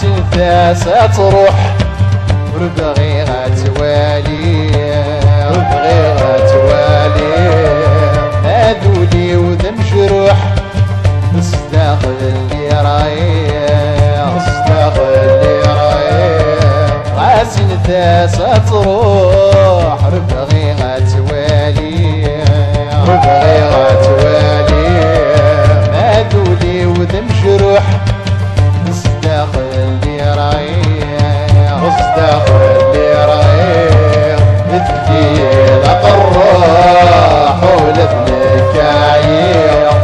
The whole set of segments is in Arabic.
سنتاس تروح وربغي غتوالي ربغي غتوالي هادولي وذم جروح مستقبل اللي رايح مستقبل اللي رايح سنتاس تروح ربغي غتوالي ربغي غتوالي هادولي وذم جروح مصداق اللي رايح مصداق اللي رايح الثقيل قراح ولدنك عيق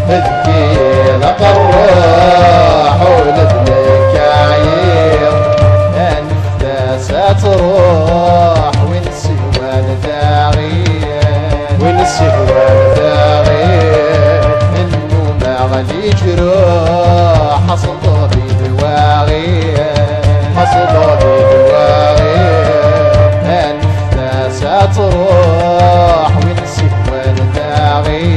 الثقيل قراح ولدنك عيق النفاس تروح ونسي والداغير ونسي والداغير انه ما غادي جروح حصل بدواغي حصل بدواغي النفاس تروح ونسي والداغي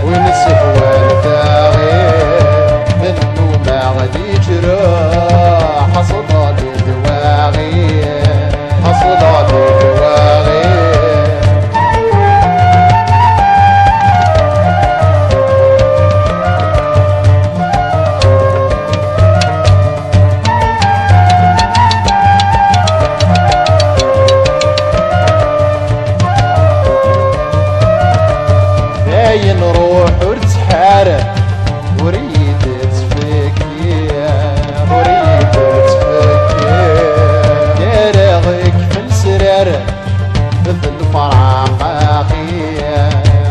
ونسي والداغي منه ما غادي جروح حصل بدواغي حصل بدواغي نروح ورتحارب وريد تفكي وريد تفكي دارغك في السرار مثل الفراق اخي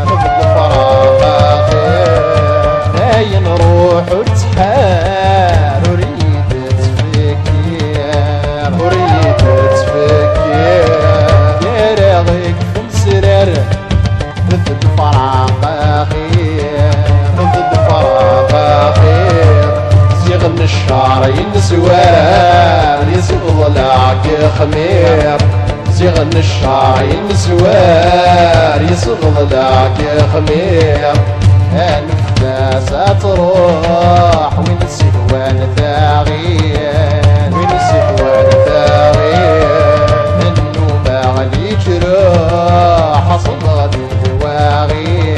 مثل الفراق اخي نروح ورتحار وريد تفكي وريد تفكي دارغك في السرار مثل الفراق مثل الفراق خير زيغن الشعر ينسوار يسقط لعك خمير زيغن الشعر ينسوار يسقط لعك خمير النفاس تروح ونسي والداغير ونسي والداغير منه ما غادي جروح حصل بدواغي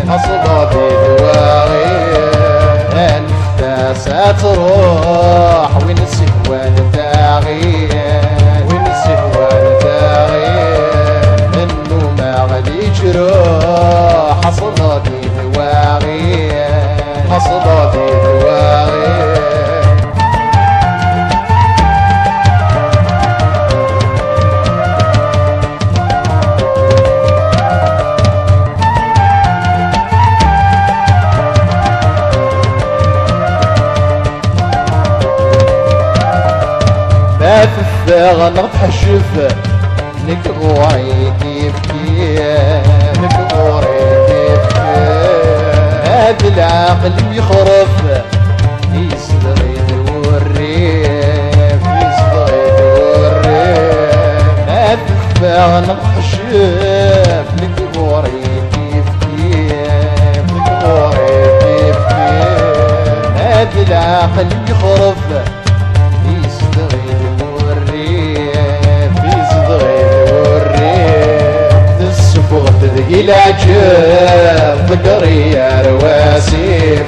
حصل بدواغي النفاس تروح ونسي والداغي ونسي والداغي منه ما غادي جروح حصل بدواغي حصل بدواغي فاغ نطح الشفا نكغوري كيفكي نكغوري كيفكي هاد العقل يخرف يصدغي الوريف يصدغي الوريف هاد فاغ نطح الشفا نكغوري كيفكي نكغوري كيفكي هاد العقل يخرف العجب ذكري يا رواسيف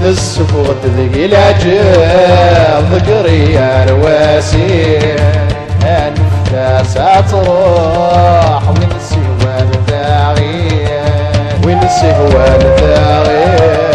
السفوت ذي العجب ذكري يا رواسيف النفاس تروح ونسي والداغي ونسي والداغي